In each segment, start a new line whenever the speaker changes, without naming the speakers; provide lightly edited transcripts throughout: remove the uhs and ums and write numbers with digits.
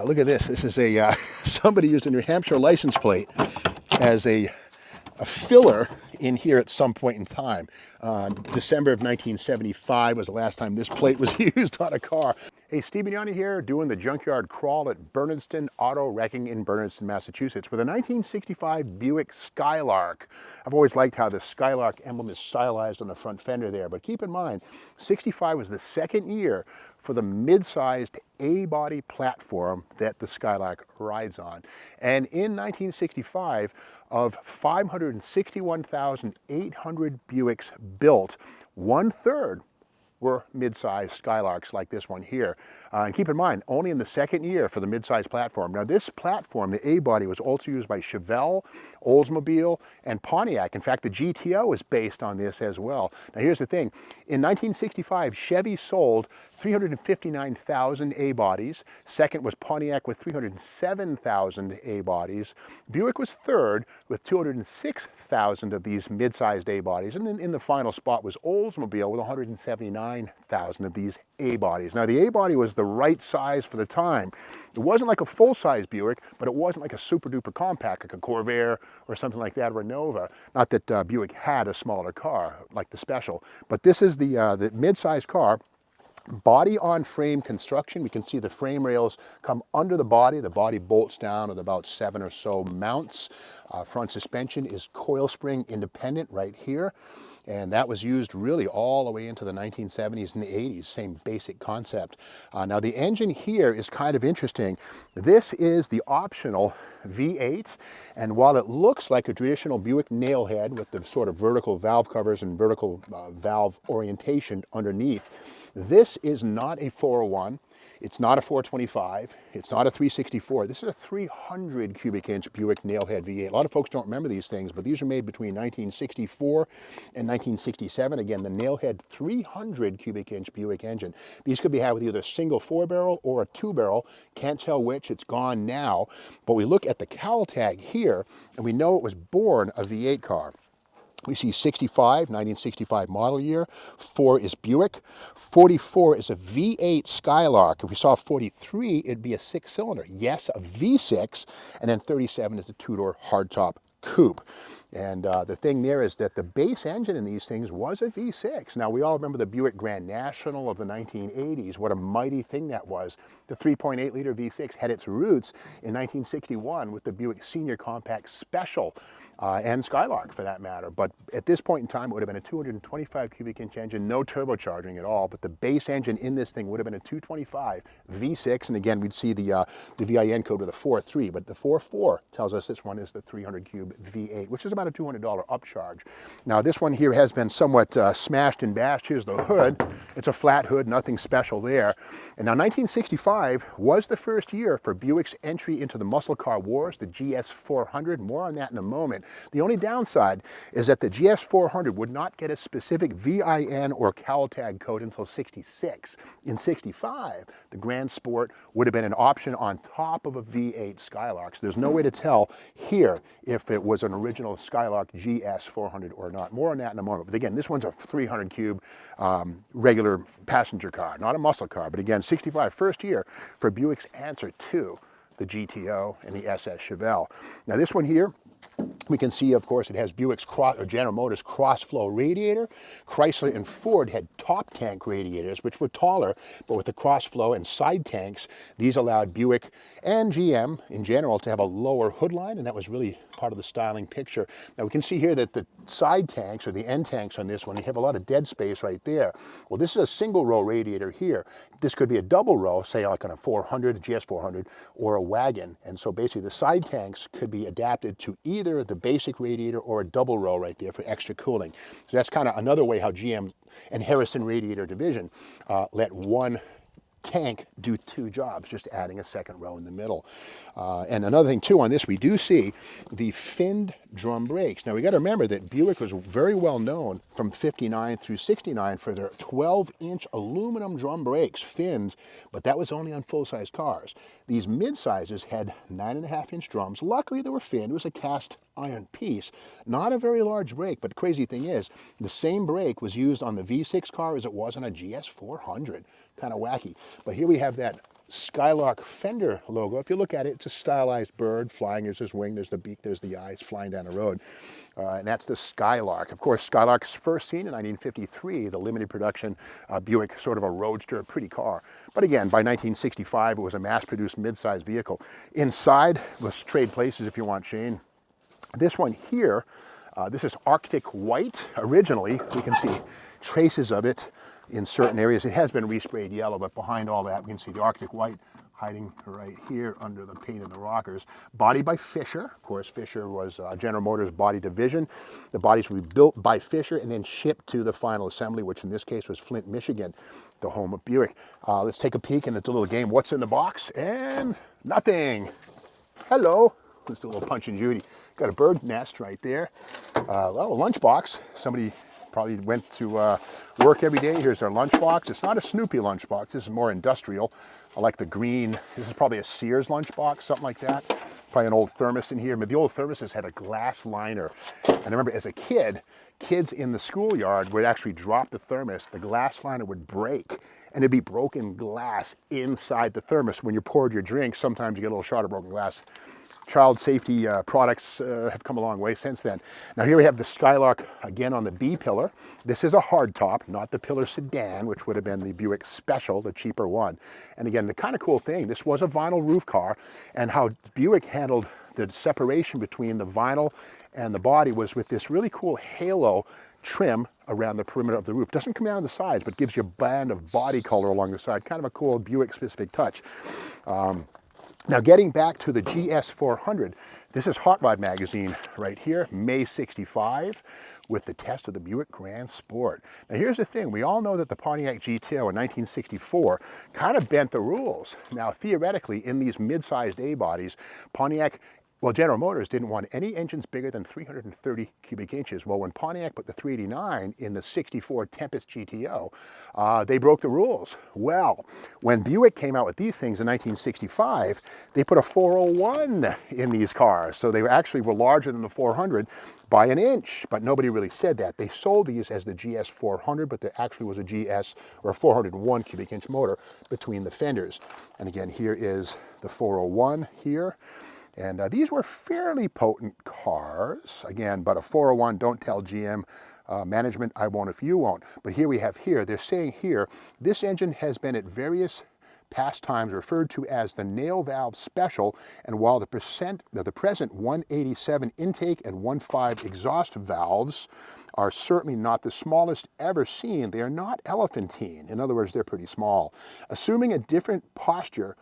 Look at this. This is a somebody used a New Hampshire license plate as a filler in here at some point in time. December of 1975 was the last time this plate was used on a car. Hey, Steve Mignani here, doing the Junkyard Crawl at Bernardston Auto Wrecking in Bernardston, Massachusetts, with a 1965 Buick Skylark. I've always liked how the Skylark emblem is stylized on the front fender there, but keep in mind, 65 was the second year for the mid-sized A-body platform that the Skylark rides on. And in 1965, of 561,800 Buicks built, 1/3 were mid-sized Skylarks like this one here. And keep in mind, only in the second year for the mid-sized platform. Now this platform, the A-body, was also used by Chevelle, Oldsmobile, and Pontiac. In fact, the GTO is based on this as well. Now here's the thing. In 1965, Chevy sold 359,000 A-bodies. Second was Pontiac with 307,000 A-bodies. Buick was third with 206,000 of these mid-sized A-bodies. And then in the final spot was Oldsmobile with 179,000 of these A-bodies. Now the A-body was the right size for the time. It wasn't like a full-size Buick, but it wasn't like a super-duper compact, like a Corvair or something like that, or a Nova. Not that Buick had a smaller car, like the Special. But this is the mid-sized car. Body on frame construction. We can see the frame rails come under the body. The body bolts down with about 7 or so mounts. Front suspension is coil spring independent right here. And that was used really all the way into the 1970s and the 80s, same basic concept. Now the engine here is kind of interesting. This is the optional V8, and while it looks like a traditional Buick nailhead with the sort of vertical valve covers and vertical valve orientation underneath, this is not a 401. It's not a 425, it's not a 364. This is a 300 cubic inch Buick nailhead V8. A lot of folks don't remember these things, but these are made between 1964 and 1967. Again, the nailhead 300 cubic inch Buick engine. These could be had with either a single 4-barrel or a 2-barrel. Can't tell which, it's gone now. But we look at the cowl tag here, and we know it was born a V8 car. We see 65, 1965 model year. 4 is Buick. 44 is a V8 Skylark. If we saw 43, it'd be a 6-cylinder. Yes, a V6. And then 37 is a 2-door hardtop coupe. And the thing there is that the base engine in these things was a V6. Now, we all remember the Buick Grand National of the 1980s. What a mighty thing that was. The 3.8-liter V6 had its roots in 1961 with the Buick Senior Compact Special and Skylark, for that matter. But at this point in time, it would have been a 225 cubic inch engine, no turbocharging at all. But the base engine in this thing would have been a 225 V6. And again, we'd see the VIN code with a 4.3. But the 4.4 tells us this one is the 300 cube V8, which is about a $200 upcharge. Now this one here has been somewhat smashed and bashed. Here's the hood. It's a flat hood, nothing special there. And now 1965 was the first year for Buick's entry into the muscle car wars, the GS400. More on that in a moment. The only downside is that the GS400 would not get a specific VIN or cowl tag code until 66. In 65, the Grand Sport would have been an option on top of a V8 Skylark. So there's no way to tell here if it was an original Skylark GS400 or not. More on that in a moment. But again, this one's a 300 cube regular passenger car, not a muscle car. But again, 65, first year for Buick's answer to the GTO and the SS Chevelle. Now this one here, we can see, of course, it has Buick's General Motors cross-flow radiator. Chrysler and Ford had top tank radiators, which were taller, but with the cross-flow and side tanks, these allowed Buick and GM in general to have a lower hood line, and that was really part of the styling picture. Now we can see here that the side tanks, or the end tanks on this one, you have a lot of dead space right there. Well, this is a single row radiator here. This could be a double row, say like on a 400, a GS400, or a wagon. And so basically the side tanks could be adapted to either the basic radiator or a double row right there for extra cooling. So that's kind of another way how GM and Harrison Radiator Division let one tank do 2 jobs, just adding a second row in the middle. And another thing too on this, we do see the finned drum brakes. Now we got to remember that Buick was very well known from 59 through 69 for their 12-inch aluminum drum brakes, finned, but that was only on full-size cars. These mid-sizes had 9.5-inch drums. Luckily they were finned. It was a cast iron piece, not a very large brake, but the crazy thing is the same brake was used on the V6 car as it was on a GS400. Kind of wacky. But here we have that Skylark fender logo. If you look at it, it's a stylized bird flying. There's his wing, there's the beak, there's the eyes flying down the road. And that's the Skylark. Of course, Skylark's first seen in 1953, the limited production Buick, sort of a roadster, pretty car. But again, by 1965, it was a mass-produced mid-sized vehicle. Inside, let's trade places if you want, Shane. This one here, this is Arctic White. Originally, we can see traces of it in certain areas. It has been resprayed yellow, but behind all that, we can see the Arctic White hiding right here under the paint and the rockers. Body by Fisher. Of course, Fisher was General Motors body division. The bodies were built by Fisher and then shipped to the final assembly, which in this case was Flint, Michigan, the home of Buick. Let's take a peek, and it's a little game. What's in the box? And nothing. Hello. Let's do a little Punch and Judy. Got a bird nest right there. Well, a lunchbox. Somebody probably went to work every day. Here's our lunchbox. It's not a Snoopy lunchbox. This is more industrial. I like the green. This is probably a Sears lunchbox, something like that. Probably an old thermos in here. But the old thermoses had a glass liner. And I remember as a kid, kids in the schoolyard would actually drop the thermos. The glass liner would break. And it'd be broken glass inside the thermos. When you poured your drink, sometimes you get a little shot of broken glass. Child safety products have come a long way since then. Now here we have the Skylark again on the B pillar. This is a hardtop, not the pillar sedan, which would have been the Buick Special, the cheaper one. And again, the kind of cool thing, this was a vinyl roof car, and how Buick handled the separation between the vinyl and the body was with this really cool halo trim around the perimeter of the roof. Doesn't come down on the sides, but gives you a band of body color along the side. Kind of a cool Buick specific touch. Now getting back to the GS400, this is Hot Rod Magazine right here, May 65, with the test of the Buick Grand Sport. Now here's the thing, we all know that the Pontiac GTO in 1964 kind of bent the rules. Now theoretically, in these mid-sized A-bodies, Pontiac, well, General Motors didn't want any engines bigger than 330 cubic inches. Well, when Pontiac put the 389 in the 64 Tempest GTO, they broke the rules. Well, when Buick came out with these things in 1965, they put a 401 in these cars. So they actually were larger than the 400 by an inch, but nobody really said that. They sold these as the GS400, but there actually was a GS or a 401 cubic inch motor between the fenders. And again, here is the 401 here. And these were fairly potent cars, again, but a 401, don't tell GM management, I won't if you won't. But here we have here, they're saying here, this engine has been at various past times referred to as the nail valve special, and while the present 187 intake and 1.5 exhaust valves are certainly not the smallest ever seen, they are not elephantine. In other words, they're pretty small. Assuming a different posture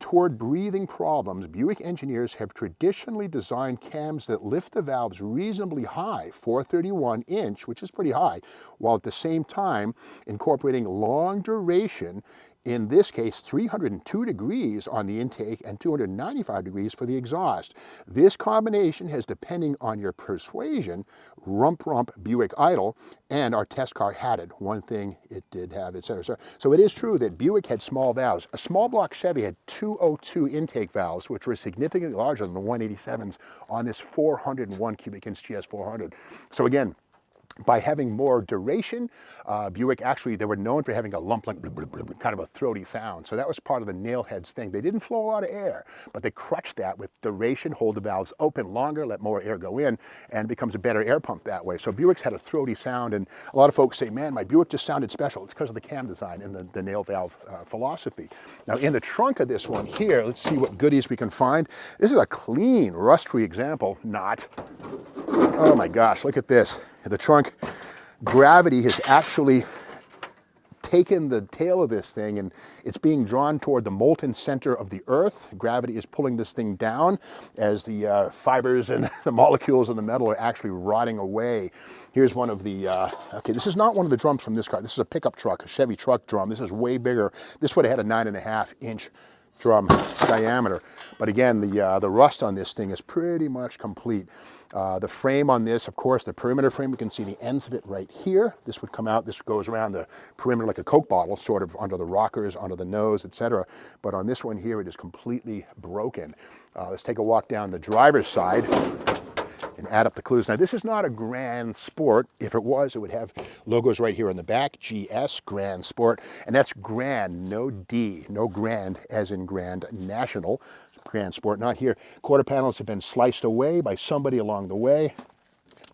toward breathing problems, Buick engineers have traditionally designed cams that lift the valves reasonably high, 431 inch, which is pretty high, while at the same time incorporating long duration, in this case 302 degrees on the intake and 295 degrees for the exhaust. This combination has, depending on your persuasion, rump Buick idle, and our test car had it. One thing it did have, etc. So it is true that Buick had small valves. A small block Chevy had 202 intake valves, which were significantly larger than the 187s on this 401 cubic inch GS400. So again, by having more duration, Buick actually, they were known for having a lump, like kind of a throaty sound. So that was part of the nailheads thing. They didn't flow a lot of air, but they crutched that with duration, hold the valves open longer, let more air go in, and it becomes a better air pump that way. So Buick's had a throaty sound, and a lot of folks say, man, my Buick just sounded special. It's because of the cam design and the nail valve philosophy. Now in the trunk of this one here, let's see what goodies we can find. This is a clean, rust-free example, not. Oh my gosh, look at this. The trunk, gravity has actually taken the tail of this thing and it's being drawn toward the molten center of the earth. Gravity is pulling this thing down as the fibers and the molecules of the metal are actually rotting away. Here's one of the, okay, this is not one of the drums from this car. This is a pickup truck, a Chevy truck drum. This is way bigger. This would have had a 9.5 inch drum diameter. But again, the rust on this thing is pretty much complete. The frame on this, of course, the perimeter frame, we can see the ends of it right here. This would come out, this goes around the perimeter like a Coke bottle, sort of under the rockers, under the nose, etc. But on this one here, it is completely broken. Let's take a walk down the driver's side. and add up the clues. Now, this is not a Grand Sport. If it was, it would have logos right here on the back, GS, Grand Sport, and that's Grand, no D, no Grand as in Grand National. Grand Sport, not here. Quarter panels have been sliced away by somebody along the way.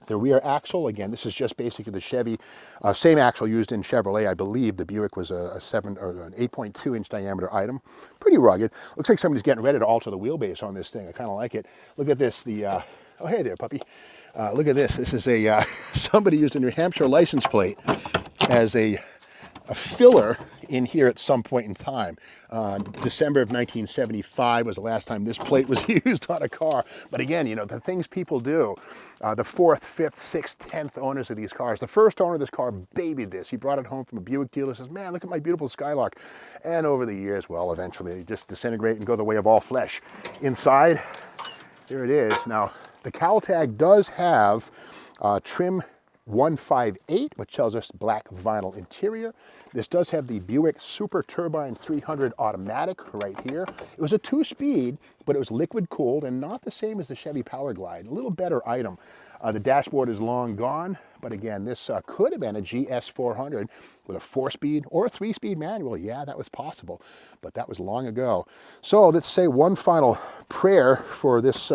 The rear axle, again, this is just basically the Chevy, same axle used in Chevrolet, I believe. The Buick was an 8.2 inch diameter item. Pretty rugged. Looks like somebody's getting ready to alter the wheelbase on this thing. I kind of like it. Look at this, oh, hey there, puppy. Look at this. This is somebody used a New Hampshire license plate as a filler in here at some point in time. December of 1975 was the last time this plate was used on a car. But again, you know, the things people do, the 4th, 5th, 6th, 10th owners of these cars. The first owner of this car babied this. He brought it home from a Buick dealer, says, man, look at my beautiful Skylark. And over the years, well, eventually they just disintegrate and go the way of all flesh. Inside, there it is. Now, the cowl tag does have trim 158, which tells us black vinyl interior. This does have the Buick Super Turbine 300 automatic right here. It was a 2-speed, but it was liquid cooled and not the same as the Chevy Power Glide. A little better item. The dashboard is long gone, but again, this could have been a GS 400 with a 4-speed or a 3-speed manual. Yeah, that was possible, but that was long ago. So let's say one final prayer for this,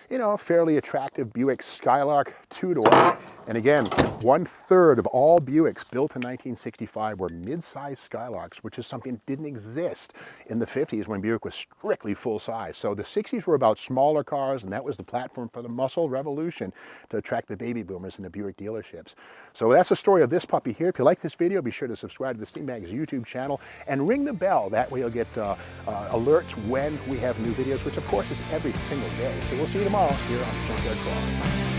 you know, fairly attractive Buick Skylark 2-door. And again, 1/3 of all Buicks built in 1965 were mid-size Skylarks, which is something that didn't exist in the 50s when Buick was strictly full-size. So the 60s were about smaller cars, and that was the platform for the muscle revolution to attract the baby boomers in the Buick dealerships. So that's the story of this puppy here. If you like this video, be sure to subscribe to the Steam Mag's YouTube channel and ring the bell. That way you'll get alerts when we have new videos, which of course is every single day. So we'll see you tomorrow here on Junkyard Crawl.